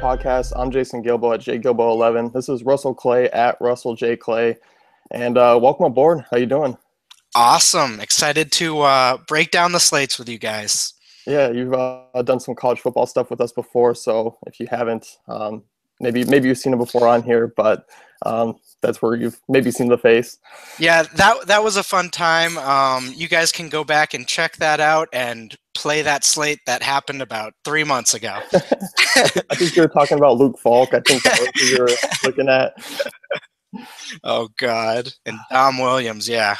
podcast. I'm Jason Gilbo at JGilbo11. This is Russell Clay at Russell J Clay, and welcome aboard. How you doing? Awesome. Excited to break down the slates with you guys. Yeah, you've done some college football stuff with us before, so if you haven't, maybe you've seen it before on here, but that's where you've maybe seen the face. Yeah, that was a fun time. You guys can go back and check that out and play that slate that happened about 3 months ago. I think you were talking about Luke Falk. I think that was who you were looking at. Oh, God. And Dom Williams, yeah.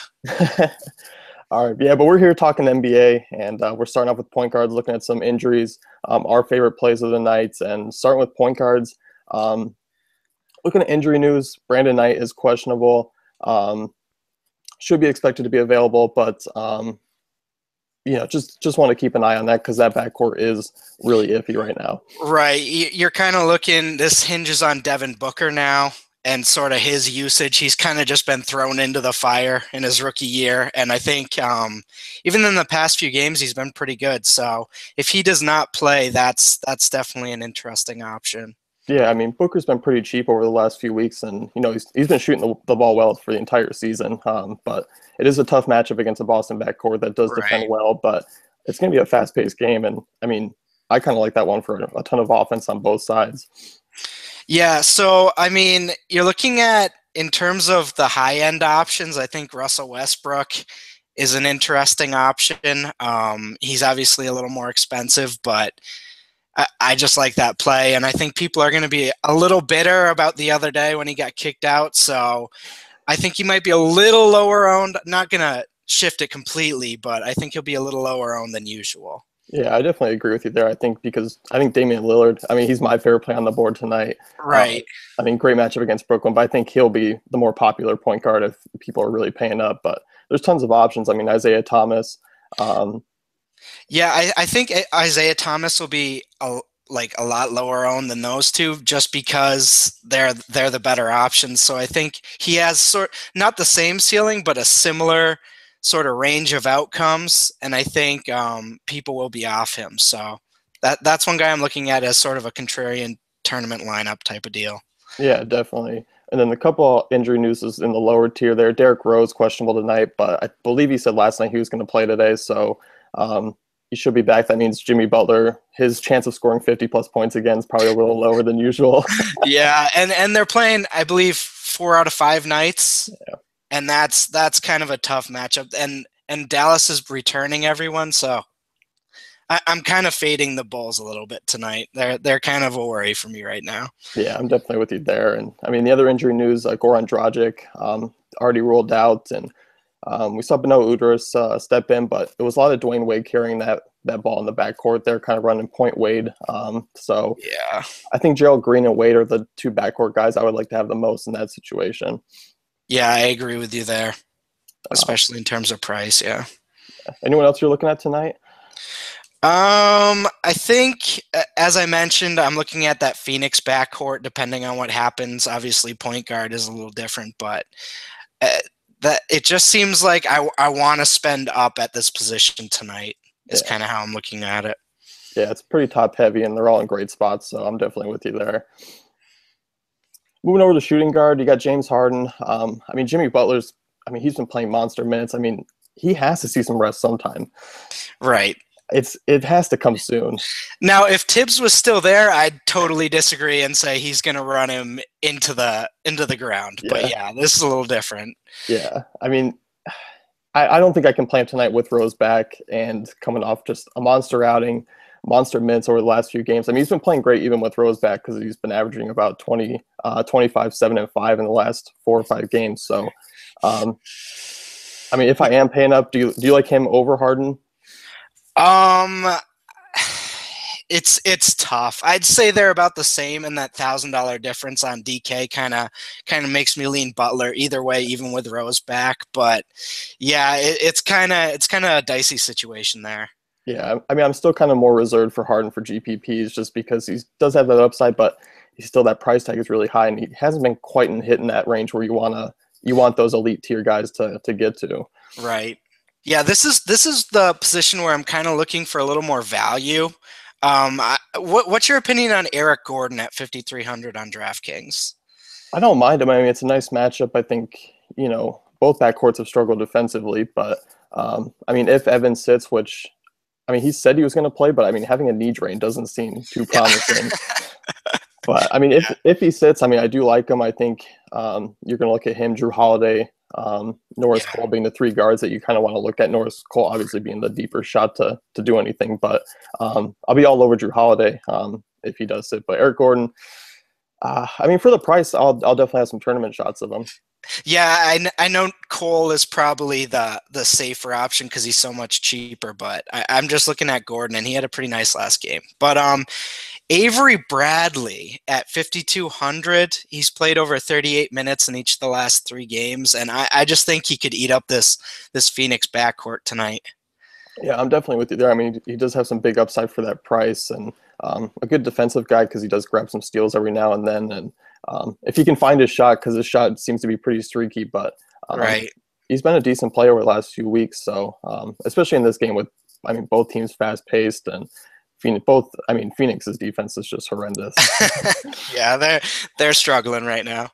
All right, yeah, but we're here talking NBA, and we're starting off with point guards, looking at some injuries, our favorite plays of the night, and starting with point guards. Looking at injury news, Brandon Knight is questionable. Should be expected to be available, but just want to keep an eye on that because that backcourt is really iffy right now. Right. You're kind of looking, this hinges on Devin Booker now and sort of his usage. He's kind of just been thrown into the fire in his rookie year. And I think even in the past few games, he's been pretty good. So if he does not play, that's definitely an interesting option. Yeah, I mean, Booker's been pretty cheap over the last few weeks, and he's been shooting the ball well for the entire season. But it is a tough matchup against a Boston backcourt that does defend well, but it's going to be a fast-paced game, and I mean, I kind of like that one for a ton of offense on both sides. Yeah, so I mean, you're looking at, in terms of the high-end options, I think Russell Westbrook is an interesting option. He's obviously a little more expensive, but I just like that play, and I think people are going to be a little bitter about the other day when he got kicked out, so I think he might be a little lower owned. Not going to shift it completely, but I think he'll be a little lower owned than usual. Yeah, I definitely agree with you there. I think Damian Lillard, I mean, he's my favorite play on the board tonight. Right. I mean, great matchup against Brooklyn, but I think he'll be the more popular point guard if people are really paying up, but there's tons of options. I mean, Isaiah Thomas, yeah, I think Isaiah Thomas will be a lot lower owned than those two, just because they're the better options. So I think he has not the same ceiling, but a similar sort of range of outcomes, and I think people will be off him. So that's one guy I'm looking at as sort of a contrarian tournament lineup type of deal. Yeah, definitely. And then the couple injury news is in the lower tier there. Derrick Rose questionable tonight, but I believe he said last night he was going to play today, so he should be back. That means Jimmy Butler, his chance of scoring 50-plus points again is probably a little lower than usual. Yeah, and they're playing, I believe, 4 out of 5 nights, and that's kind of a tough matchup. And Dallas is returning everyone, so I'm kind of fading the Bulls a little bit tonight. They're kind of a worry for me right now. Yeah, I'm definitely with you there. And I mean, the other injury news, Goran Dragic already ruled out, and we saw Beno Udrih step in, but it was a lot of Dwayne Wade carrying that ball in the backcourt. They're kind of running point Wade. So yeah, I think Gerald Green and Wade are the two backcourt guys I would like to have the most in that situation. Yeah, I agree with you there, especially in terms of price. Yeah. Anyone else you're looking at tonight? I think, as I mentioned, I'm looking at that Phoenix backcourt, depending on what happens. Obviously, point guard is a little different, but that it just seems like I want to spend up at this position tonight is kind of how I'm looking at it. Yeah, it's pretty top heavy, and they're all in great spots, so I'm definitely with you there. Moving over to shooting guard, you got James Harden. I mean, Jimmy Butler's, I mean, he's been playing monster minutes. I mean, he has to see some rest sometime. Right. It has to come soon. Now, if Tibbs was still there, I'd totally disagree and say he's going to run him into the ground. Yeah. But yeah, this is a little different. Yeah, I mean, I don't think I can play him tonight with Rose back and coming off just a monster outing, monster minutes over the last few games. I mean, he's been playing great even with Rose back because he's been averaging about 25, 7, and 5 in the last 4 or 5 games. So, I mean, if I am paying up, do you like him over Harden? It's tough. I'd say they're about the same, and that $1,000 difference on DK kind of makes me lean Butler either way, even with Rose back. But yeah, it's kind of a dicey situation there. Yeah, I mean, I'm still kind of more reserved for Harden for GPPs just because he does have that upside, but he's still, that price tag is really high, and he hasn't been quite hitting that range where you want those elite tier guys to get to. Right. Yeah, this is the position where I'm kind of looking for a little more value. What's your opinion on Eric Gordon at 5,300 on DraftKings? I don't mind him. I mean, it's a nice matchup. I think, both backcourts have struggled defensively, but I mean, if Evan sits, which, I mean, he said he was going to play, but I mean, having a knee drain doesn't seem too promising. But I mean, if he sits, I mean, I do like him. I think you're going to look at him, Drew Holiday, Norris Cole being the three guards that you kind of want to look at. Norris Cole obviously being the deeper shot to do anything, but I'll be all over Drew Holiday if he does sit. But Eric Gordon, I mean, for the price, I'll definitely have some tournament shots of him. Yeah, I know Cole is probably the safer option because he's so much cheaper, but I'm just looking at Gordon, and he had a pretty nice last game. But Avery Bradley at 5,200, he's played over 38 minutes in each of the last 3 games, and I just think he could eat up this Phoenix backcourt tonight. Yeah, I'm definitely with you there. I mean, he does have some big upside for that price, and a good defensive guy because he does grab some steals every now and then. And if he can find his shot, because his shot seems to be pretty streaky, but right. He's been a decent player over the last few weeks. So especially in this game with, I mean, both teams fast paced and Phoenix's defense is just horrendous. Yeah, they're struggling right now.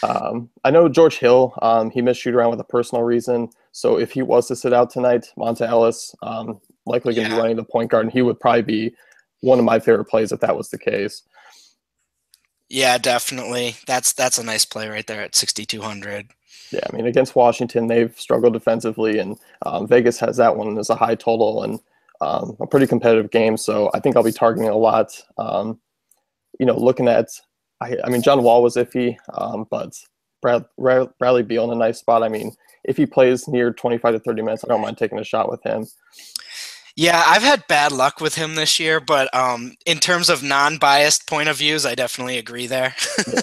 I know George Hill, he missed shoot around with a personal reason. So if he was to sit out tonight, Monta Ellis likely going to be running the point guard, and he would probably be one of my favorite plays if that was the case. Yeah, definitely. That's a nice play right there at 6,200. Yeah, I mean, against Washington, they've struggled defensively, and Vegas has that one as a high total and a pretty competitive game. So I think I'll be targeting a lot. Looking at, I mean, John Wall was iffy, but Bradley Beal in a nice spot. I mean, if he plays near 25 to 30 minutes, I don't mind taking a shot with him. Yeah, I've had bad luck with him this year, but in terms of non-biased point of views, I definitely agree there. Yeah.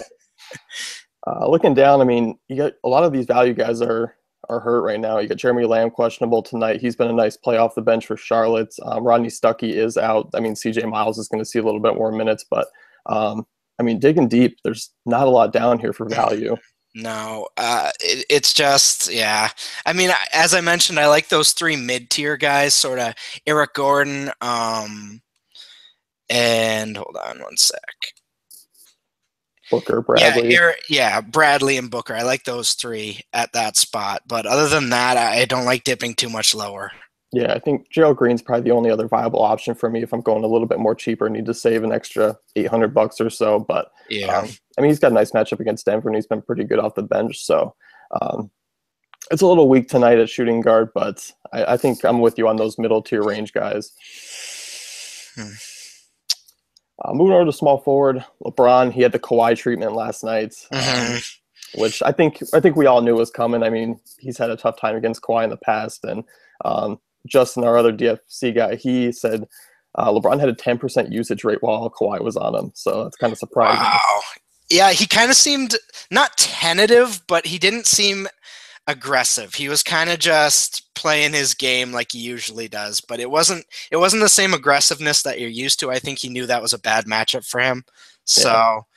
Looking down, I mean, you got a lot of these value guys are hurt right now. You got Jeremy Lamb questionable tonight. He's been a nice play off the bench for Charlotte. Rodney Stuckey is out. I mean, CJ Miles is going to see a little bit more minutes, but I mean, digging deep, there's not a lot down here for value. No, it's just, yeah. I mean, as I mentioned, I like those 3 mid-tier guys, sort of Eric Gordon, and hold on one sec. Booker, Bradley. Yeah, Bradley and Booker. I like those 3 at that spot. But other than that, I don't like dipping too much lower. Yeah, I think Gerald Green's probably the only other viable option for me if I'm going a little bit more cheaper, need to save an extra $800 or so. But yeah, I mean, he's got a nice matchup against Denver, and he's been pretty good off the bench. So it's a little weak tonight at shooting guard, but I think I'm with you on those middle tier range guys. Moving over to small forward, LeBron, he had the Kawhi treatment last night, which I think we all knew was coming. I mean, he's had a tough time against Kawhi in the past, and Justin, our other DFC guy, he said LeBron had a 10% usage rate while Kawhi was on him. So that's kind of surprising. Wow. Yeah, he kind of seemed not tentative, but he didn't seem aggressive. He was kind of just playing his game like he usually does, but it wasn't the same aggressiveness that you're used to. I think he knew that was a bad matchup for him. So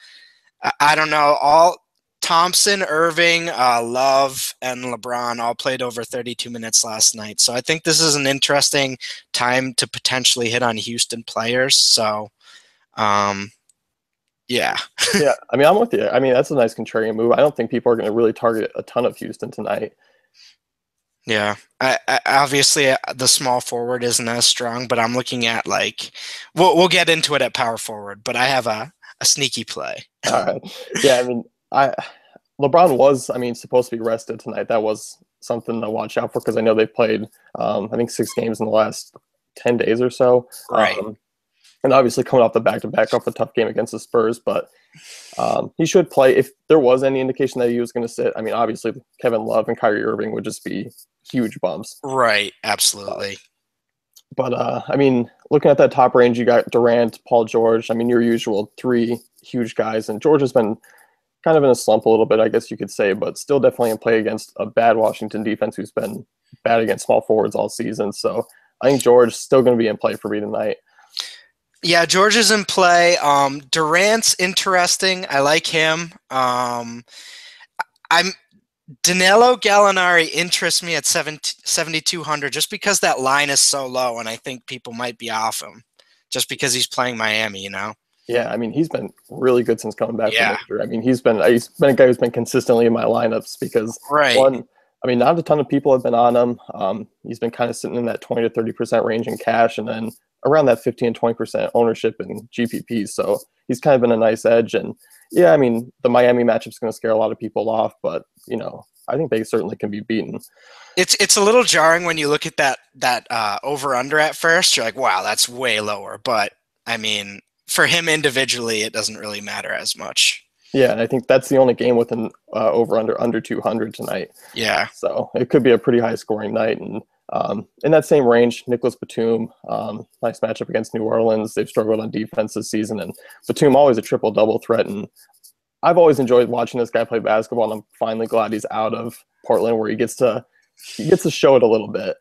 I don't know. All Thompson, Irving, Love, and LeBron all played over 32 minutes last night. So I think this is an interesting time to potentially hit on Houston players. So, yeah. Yeah, I mean, I'm with you. I mean, that's a nice contrarian move. I don't think people are going to really target a ton of Houston tonight. Yeah, I obviously the small forward isn't as strong, but I'm looking at we'll get into it at power forward. But I have a sneaky play. All right. Yeah, I mean, LeBron was, I mean, supposed to be rested tonight. That was something to watch out for because I know they've played, I think 6 games in the last 10 days or so. Right. And obviously coming off the back-to-back off a tough game against the Spurs, but he should play. If there was any indication that he was going to sit, I mean, obviously Kevin Love and Kyrie Irving would just be huge bumps. Right, absolutely. But, I mean, looking at that top range, you got Durant, Paul George. I mean, your usual 3 huge guys. And George has been kind of in a slump a little bit, I guess you could say, but still definitely in play against a bad Washington defense who's been bad against small forwards all season. So I think George is still going to be in play for me tonight. Yeah, George is in play. Durant's interesting. I like him. Danilo Gallinari interests me at 7,200 just because that line is so low, and I think people might be off him. just because he's playing Miami, you know? Yeah, I mean, he's been really good since coming back from Yeah. injury. I mean, he's been a guy who's been consistently in my lineups because Right. one, I mean, not a ton of people have been on him. He's been kind of sitting in that 20 to 30% range in cash, and then around that 15 to 20% ownership in GPPs. So he's kind of been a nice edge. And yeah, I mean, the Miami matchup's going to scare a lot of people off, but I think they certainly can be beaten. It's a little jarring when you look at that over under at first. You're like, wow, that's way lower. But I mean, for him individually, it doesn't really matter as much. Yeah, and I think that's the only game with an over under 200 tonight. Yeah. So it could be a pretty high scoring night. And in that same range, Nicholas Batum, nice matchup against New Orleans. They've struggled on defense this season, and Batum always a triple double threat. And I've always enjoyed watching this guy play basketball, and I'm finally glad he's out of Portland, where he gets to show it a little bit.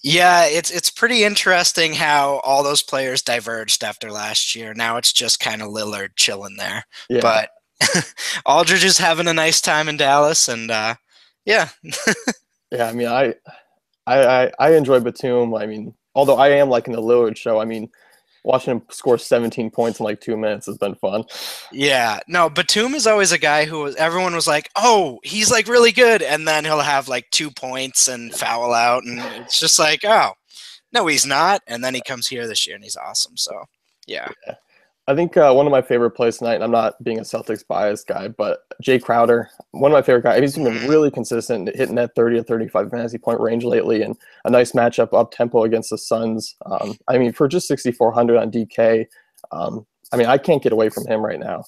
Yeah, it's pretty interesting how all those players diverged after last year. Now it's just kind of Lillard chilling there. Yeah. But Aldridge is having a nice time in Dallas, and yeah. Yeah, I mean, I enjoy Batum. I mean, although I am liking the Lillard show. I mean, watching him score 17 points in like 2 minutes has been fun. Yeah, no, Batum is always a guy who everyone was like, oh, he's like really good. And then he'll have like 2 points and foul out. And it's just like, oh, no, he's not. And then he comes here this year and he's awesome. So, yeah. I think one of my favorite plays tonight, and I'm not being a Celtics biased guy, but Jay Crowder, one of my favorite guys. He's been really consistent, hitting that 30 to 35 fantasy point range lately, and a nice matchup up tempo against the Suns. I mean, for just 6,400 on DK, I mean, I can't get away from him right now.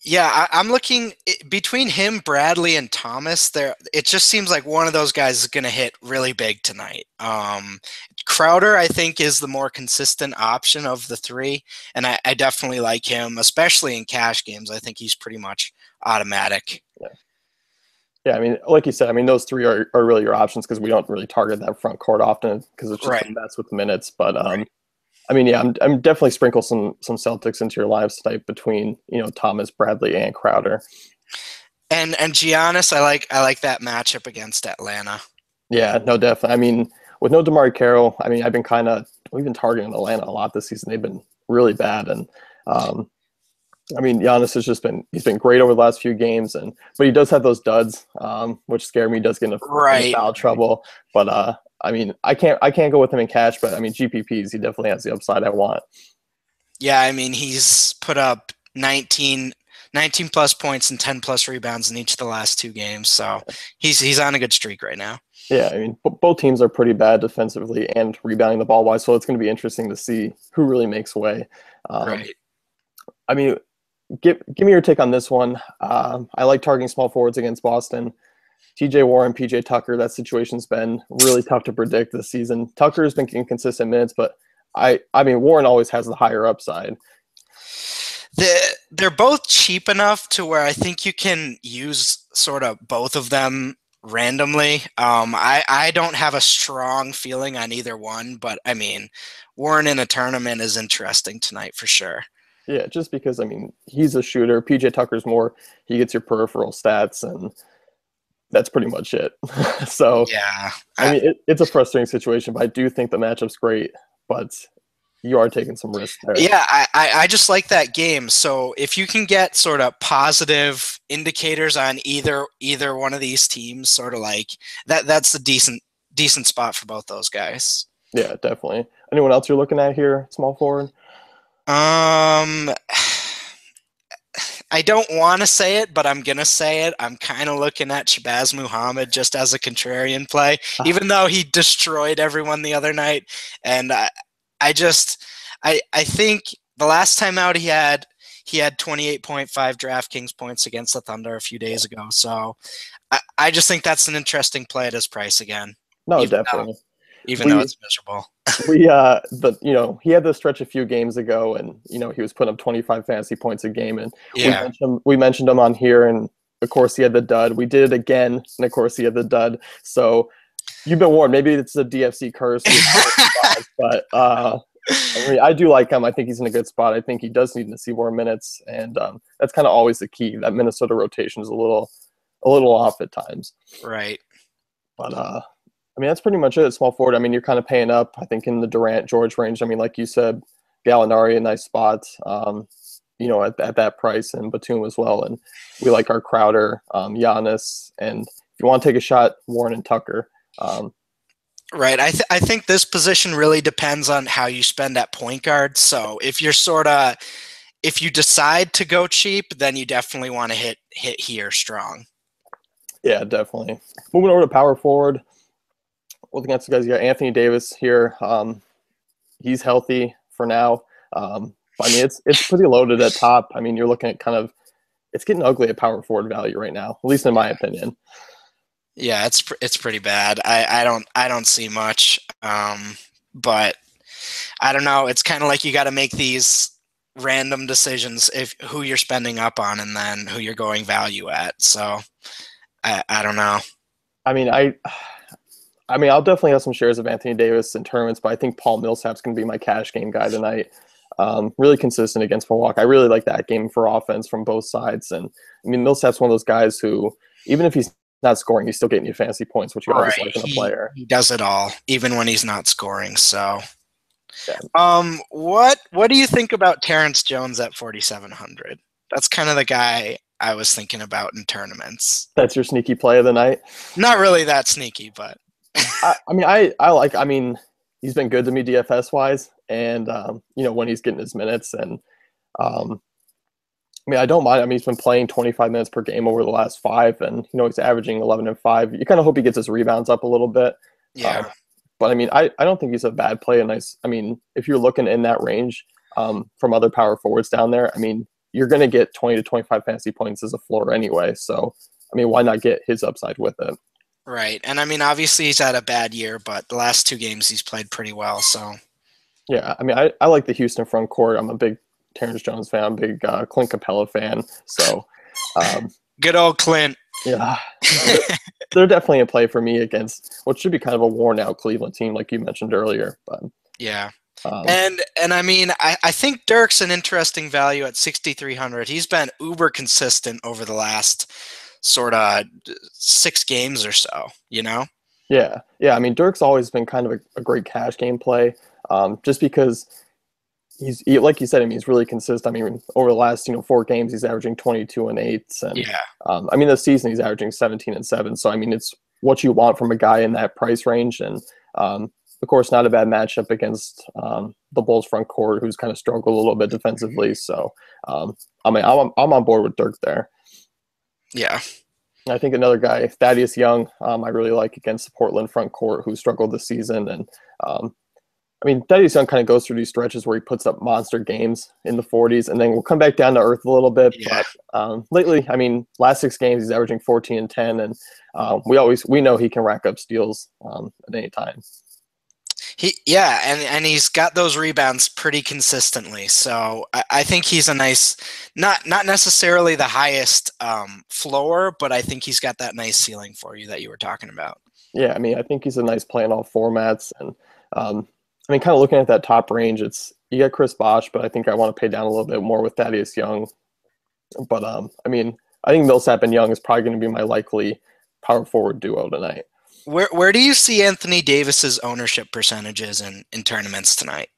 Yeah, I'm looking between him, Bradley, and Thomas. There, it just seems like one of those guys is going to hit really big tonight. Crowder, I think, is the more consistent option of the three, and I definitely like him, especially in cash games. I think he's pretty much automatic. Yeah, I mean, like you said, I mean, those three are really your options because we don't really target that front court often because it's just a mess with minutes. But I mean, yeah, I'm definitely sprinkle some Celtics into your lives tonight between Thomas, Bradley, and Crowder. And Giannis, I like that matchup against Atlanta. Yeah, no, definitely. I mean, with no DeMar Carroll, I mean, we've been targeting Atlanta a lot this season. They've been really bad, and I mean, Giannis he's been great over the last few games, but he does have those duds, which scare me. He does get into foul trouble, but I mean, I can't go with him in cash, but I mean, GPPs, he definitely has the upside I want. Yeah, I mean, he's put up 19 plus points and 10 plus rebounds in each of the last 2 games, so he's on a good streak right now. Yeah, I mean, both teams are pretty bad defensively and rebounding the ball wise, so it's going to be interesting to see who really makes way. Right. I mean, give me your take on this one. I like targeting small forwards against Boston. TJ Warren, PJ Tucker, that situation's been really tough to predict this season. Tucker's been getting consistent minutes, but I mean, Warren always has the higher upside. They're both cheap enough to where I think you can use sort of both of them randomly. I don't have a strong feeling on either one, but I mean, Warren in a tournament is interesting tonight for sure. Yeah, just because, I mean, he's a shooter. PJ Tucker's more, he gets your peripheral stats, and that's pretty much it. So, yeah, I mean, it's a frustrating situation, but I do think the matchup's great, but you are taking some risks there. Yeah, I just like that game. So if you can get sort of positive indicators on either one of these teams, sort of like that's a decent spot for both those guys. Yeah, definitely. Anyone else you're looking at here, small forward? I don't want to say it, but I'm going to say it. I'm kind of looking at Shabazz Muhammad just as a contrarian play, even though he destroyed everyone the other night. And I think the last time out he had 28.5 DraftKings points against the Thunder a few days ago. So I just think that's an interesting play at his price again. No, definitely. Even though it's miserable. He had this stretch a few games ago, and he was putting up 25 fantasy points a game, and we mentioned him on here, and of course he had the dud. We did it again, and of course he had the dud. So you've been warned. Maybe it's a DFC curse, but I mean, I do like him. I think he's in a good spot. I think he does need to see more minutes, and that's kind of always the key. That Minnesota rotation is a little off at times. Right. But I mean, that's pretty much it. Small forward. I mean, you're kind of paying up, I think, in the Durant George range. I mean, like you said, Gallinari a nice spot, at that price, and Batum as well. And we like our Crowder, Giannis, and if you want to take a shot, Warren and Tucker. Right. I think this position really depends on how you spend at point guard. So if you decide to go cheap, then you definitely want to hit here strong. Yeah, definitely. Moving over to power forward, looking at some guys, you got Anthony Davis here. He's healthy for now. I mean, it's pretty loaded at top. I mean, you're looking at it's getting ugly at power forward value right now, at least in my opinion. Yeah, it's pretty bad. I don't see much, but I don't know. It's kind of like you got to make these random decisions if who you're spending up on and then who you're going value at. So I don't know. I mean, I'll definitely have some shares of Anthony Davis in tournaments, but I think Paul Millsap's going to be my cash game guy tonight. Really consistent against Milwaukee. I really like that game for offense from both sides. And I mean, Millsap's one of those guys who, even if he's not scoring, he's still getting you fantasy points, which you always like in a player. He does it all, even when he's not scoring. So, yeah. What do you think about Terrence Jones at 4,700? That's kind of the guy I was thinking about in tournaments. That's your sneaky play of the night? Not really that sneaky, but I mean, he's been good to me DFS wise, and when he's getting his minutes, and I mean, I don't mind. I mean, he's been playing 25 minutes per game over the last 5, and he's averaging 11 and 5. You kind of hope he gets his rebounds up a little bit. Yeah. But I mean, I don't think he's a bad play. I mean, if you're looking in that range from other power forwards down there, I mean, you're going to get 20 to 25 fantasy points as a floor anyway. So, I mean, why not get his upside with it? Right. And I mean, obviously he's had a bad year, but the last 2 games he's played pretty well. So, yeah, I mean, I like the Houston front court. I'm a big Terrence Jones fan. I'm a big Clint Capella fan. So, good old Clint. Yeah, they're definitely a play for me against what should be kind of a worn out Cleveland team, like you mentioned earlier. But yeah, and I mean, I think Dirk's an interesting value at 6,300. He's been uber consistent over the last sort of 6 games or so. Yeah. I mean, Dirk's always been kind of a great cash game play, just because. He's like you said, I mean, he's really consistent. I mean, over the last 4 games, he's averaging 22 and 8. And yeah, I mean, this season he's averaging 17 and 7. So I mean, it's what you want from a guy in that price range, and of course, not a bad matchup against the Bulls front court, who's kind of struggled a little bit defensively. So I mean, I'm on board with Dirk there. Yeah. I think another guy, Thaddeus Young, I really like against the Portland front court, who struggled this season, and I mean, Thaddeus Young kind of goes through these stretches where he puts up monster games in the 40s, and then we'll come back down to earth a little bit. Yeah. But lately, I mean, last 6 games, he's averaging 14 and 10, and we know he can rack up steals at any time. And he's got those rebounds pretty consistently. So I think he's a nice, not necessarily the highest floor, but I think he's got that nice ceiling for you that you were talking about. Yeah, I mean, I think he's a nice play in all formats, and I mean, kind of looking at that top range, you got Chris Bosh, but I think I want to pay down a little bit more with Thaddeus Young. But I mean, I think Millsap and Young is probably going to be my likely power forward duo tonight. Where do you see Anthony Davis's ownership percentages in tournaments tonight?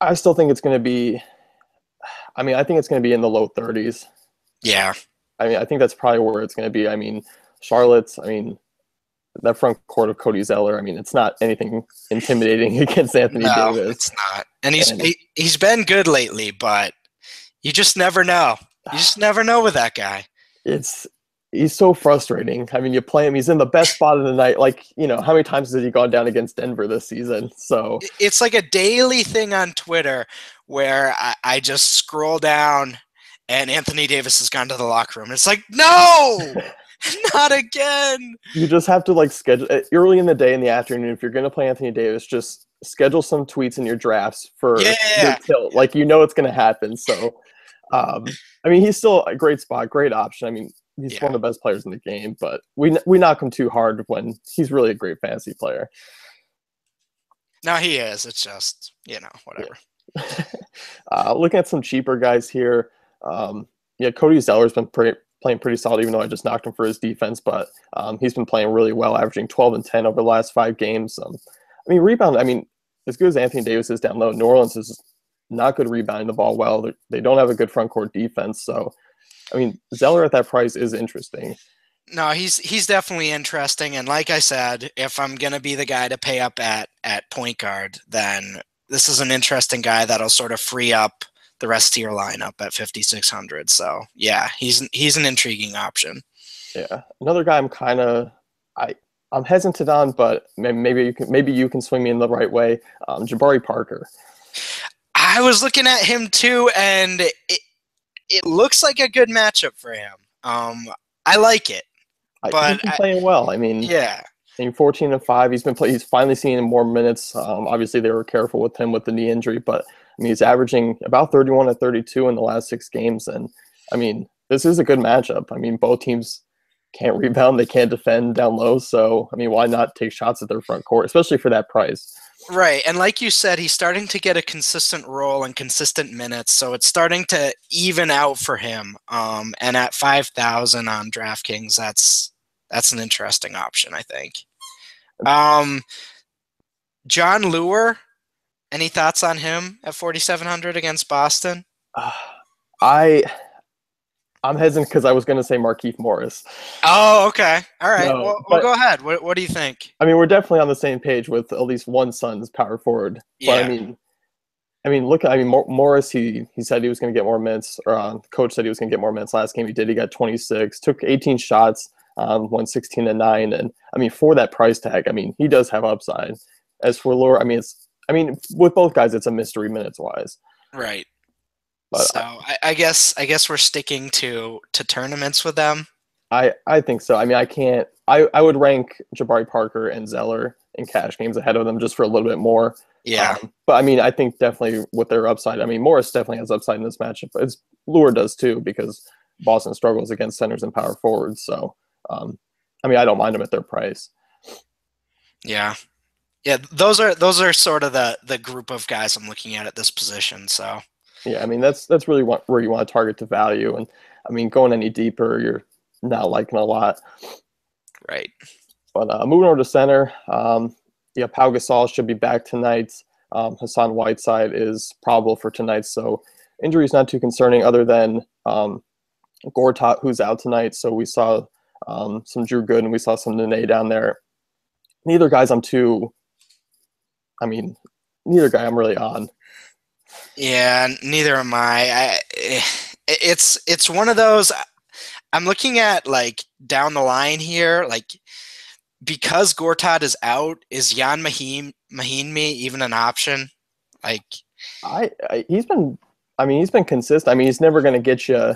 I still think it's going to be. I mean, I think it's going to be in the low 30s. Yeah. I mean, I think that's probably where it's going to be. I mean, Charlotte's. I mean, that front court of Cody Zeller, I mean, it's not anything intimidating against Anthony Davis. No, it's not. And he's been good lately, but you just never know. You just never know with that guy. He's so frustrating. I mean, you play him, he's in the best spot of the night. Like, how many times has he gone down against Denver this season? So it's like a daily thing on Twitter where I just scroll down and Anthony Davis has gone to the locker room. It's like, no! Not again. You just have to schedule early in the day, in the afternoon. If you're going to play Anthony Davis, just schedule some tweets in your drafts for your tilt. Like, it's going to happen. So, I mean, he's still a great spot, great option. I mean, he's one of the best players in the game, but we knock him too hard when he's really a great fantasy player. No, he is. It's just, whatever. Yeah. Looking at some cheaper guys here. Cody Zeller's been playing pretty solid, even though I just knocked him for his defense. But he's been playing really well, averaging 12 and 10 over the last 5 games. I mean, rebound. I mean, as good as Anthony Davis is down low, New Orleans is not good rebounding the ball well. They don't have a good front court defense. So, I mean, Zeller at that price is interesting. No, he's definitely interesting. And like I said, if I'm going to be the guy to pay up at point guard, then this is an interesting guy that'll sort of free up the rest of your lineup at 5,600. So yeah, he's an intriguing option. Yeah, another guy I'm hesitant on, but maybe you can swing me in the right way. Jabari Parker. I was looking at him too, and it looks like a good matchup for him. I like it, but he's been playing well. I mean, yeah. 14 and 5. He's finally seeing more minutes. Obviously, they were careful with him with the knee injury, but I mean, he's averaging about 31 and 32 in the last 6 games, and I mean, this is a good matchup. I mean, both teams can't rebound, they can't defend down low, so I mean, why not take shots at their front court, especially for that price? Right, and like you said, he's starting to get a consistent role and consistent minutes, so it's starting to even out for him. And at 5,000 on DraftKings, that's an interesting option, I think. John Lure, any thoughts on him at 4,700 against Boston? I'm hesitant because I was going to say Markieff Morris. Oh, okay. All right. No, well, go ahead. What do you think? I mean, we're definitely on the same page with at least one Suns power forward. Yeah. But Morris, he said he was going to get more minutes, or the coach said he was going to get more minutes last game. He did. He got 26, took 18 shots, won 16 and 9. And I mean, for that price tag, I mean, he does have upside. As for Lure, with both guys, it's a mystery minutes wise. Right. But so I guess we're sticking to tournaments with them. I think so. I mean, I would rank Jabari Parker and Zeller in cash games ahead of them just for a little bit more. Yeah. But I mean, I think definitely with their upside. I mean, Morris definitely has upside in this matchup, but Lure does too because Boston struggles against centers and power forwards. So, I mean, I don't mind them at their price. Yeah. Yeah, those are sort of the group of guys I'm looking at this position. So yeah, I mean that's really where you want to target the value, and I mean going any deeper, you're not liking a lot. Right. But moving over to center, Pau Gasol should be back tonight. Hassan Whiteside is probable for tonight, so injury is not too concerning. Other than Gortat, who's out tonight, so we saw some Drew Gooden, we saw some Nene down there. Neither guy I'm really on. Yeah, neither am I. It's one of those. I'm looking at like down the line here, like because Gortat is out, is Jan Mahinmi even an option? Like, he's been consistent. I mean, he's never going to get you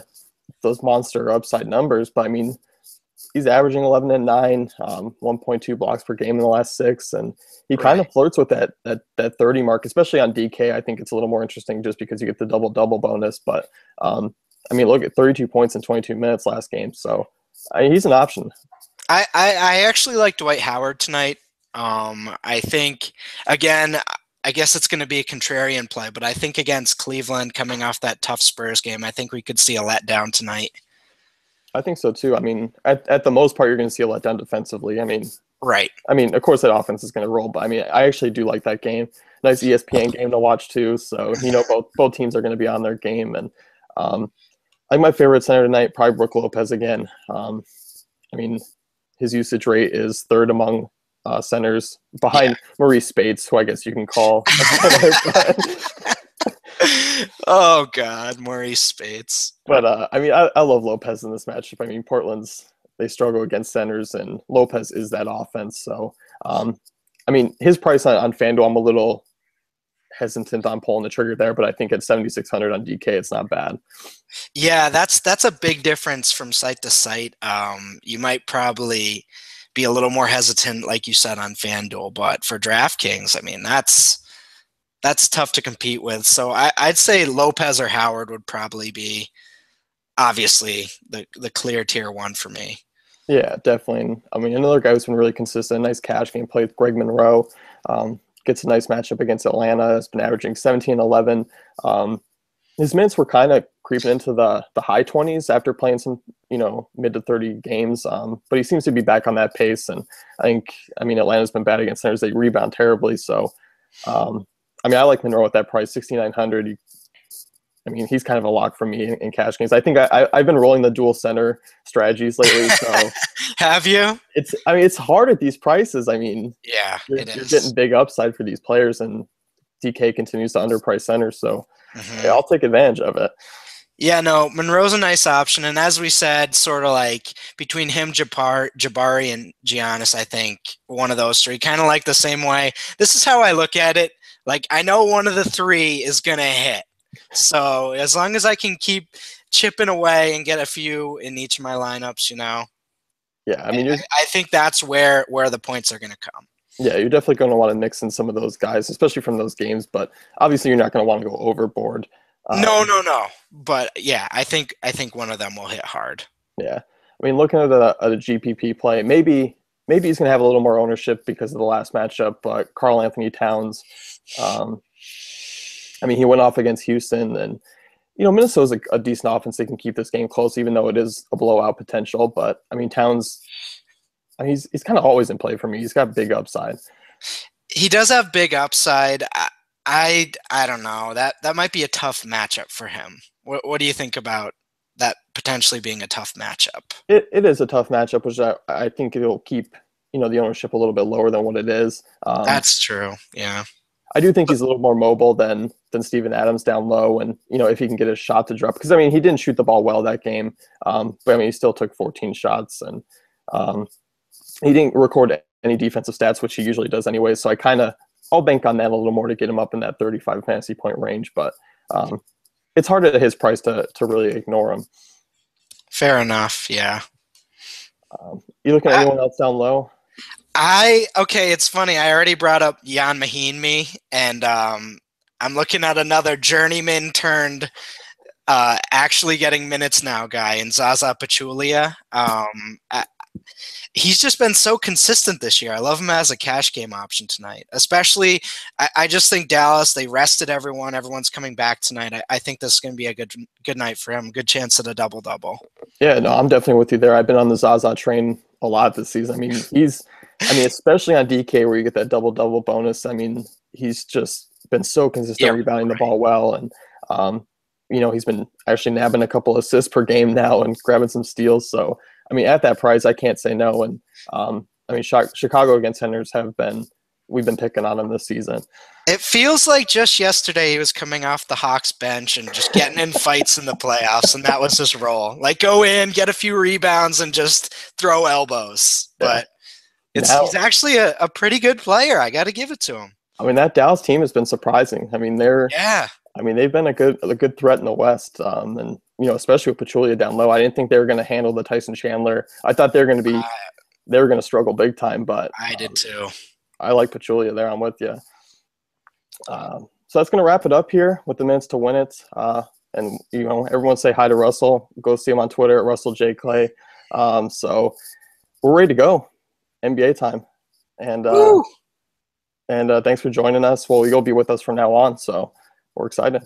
those monster upside numbers, but I mean, he's averaging 11 and 9, 1.2 blocks per game in the last 6, and he kind of flirts with that 30 mark, especially on DK. I think it's a little more interesting just because you get the double bonus. But I mean, look at 32 points in 22 minutes last game, so he's an option. I actually like Dwight Howard tonight. I think again, I guess it's going to be a contrarian play, but I think against Cleveland, coming off that tough Spurs game, I think we could see a letdown tonight. I think so too. I mean, at the most part, you're going to see a letdown defensively. I mean, right. I mean, of course, that offense is going to roll, but I mean, I actually do like that game. Nice ESPN game to watch too. So both teams are going to be on their game, and I think my favorite center tonight probably Brook Lopez again. I mean, his usage rate is third among centers behind Maurice Spates, who I guess you can call. Oh God, Maurice Spates. But I mean, I love Lopez in this matchup. I mean, they struggle against centers, and Lopez is that offense. So, I mean, his price on FanDuel, I'm a little hesitant on pulling the trigger there, but I think at 7,600 on DK, it's not bad. Yeah, that's a big difference from site to site. You might probably be a little more hesitant, like you said, on FanDuel, but for DraftKings, I mean, that's tough to compete with. So I'd say Lopez or Howard would probably be obviously the clear tier 1 for me. Yeah, definitely. I mean, another guy who's been really consistent, nice cash game play with Greg Monroe. Gets a nice matchup against Atlanta. Has been averaging 17-11. His minutes were kind of creeping into the high 20s after playing some, mid to 30 games. But he seems to be back on that pace. And I mean, Atlanta's been bad against centers. They rebound terribly. So I mean, I like Monroe at that price, 6,900. I mean, he's kind of a lock for me in cash games. I think I've been rolling the dual center strategies lately. So Have you? I mean, it's hard at these prices. I mean, Yeah, you're getting big upside for these players, and DK continues to underprice centers. So yeah, I'll take advantage of it. Yeah, no, Monroe's a nice option, and as we said, sort of like between him, Jabari, and Giannis, I think one of those three, kind of like the same way. This is how I look at it. Like, I know one of the three is gonna hit, so as long as I can keep chipping away and get a few in each of my lineups, Yeah, I mean, I think that's where the points are gonna come. Yeah, you're definitely going to want to mix in some of those guys, especially from those games. But obviously, you're not going to want to go overboard. No. But yeah, I think one of them will hit hard. Yeah, I mean, looking at a GPP play, maybe he's going to have a little more ownership because of the last matchup. But Karl Anthony Towns, I mean, he went off against Houston, and Minnesota's a decent offense. They can keep this game close, even though it is a blowout potential. But I mean, Towns, I mean, he's kind of always in play for me. He's got big upside. He does have big upside. I don't know. That might be a tough matchup for him. What do you think about that potentially being a tough matchup? It is a tough matchup, which I think it'll keep the ownership a little bit lower than what it is. That's true. Yeah. I do think he's a little more mobile than Steven Adams down low, and if he can get his shot to drop, because I mean he didn't shoot the ball well that game, but I mean he still took 14 shots, and he didn't record any defensive stats, which he usually does anyway. So I'll bank on that a little more to get him up in that 35 fantasy point range, but it's hard at his price to really ignore him. Fair enough. Yeah. You looking at anyone else down low? It's funny. I already brought up Jan Mahinmi, and I'm looking at another journeyman turned actually getting minutes now guy in Zaza Pachulia. He's just been so consistent this year. I love him as a cash game option tonight, especially. I just think Dallas, they rested everyone. Everyone's coming back tonight. I think this is going to be a good night for him. Good chance at a double-double. Yeah, no, I'm definitely with you there. I've been on the Zaza train a lot this season. I mean, especially on DK where you get that double-double bonus. I mean, he's just been so consistent rebounding the ball well. And, he's been actually nabbing a couple assists per game now and grabbing some steals. So, I mean, at that price, I can't say no. And, I mean, Chicago against Henderson we've been picking on him this season. It feels like just yesterday he was coming off the Hawks bench and just getting in fights in the playoffs, and that was his role. Like, go in, get a few rebounds, and just throw elbows. But he's actually a pretty good player. I got to give it to him. I mean, that Dallas team has been surprising. I mean, they've been a good threat in the West, and especially with Pachulia down low. I didn't think they were going to handle the Tyson Chandler. I thought they were going to struggle big time, but I did too. I like Pachulia there. I'm with you. So that's going to wrap it up here with the minutes to win it. And everyone say hi to Russell. Go see him on Twitter at Russell J Clay. So we're ready to go. NBA time, and thanks for joining us. Well, you'll be with us from now on, so we're excited.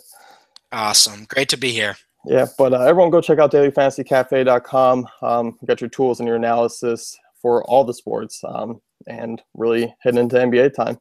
Awesome, great to be here. Yeah, but everyone go check out dailyfantasycafe.com. You got your tools and your analysis for all the sports, and really heading into NBA time.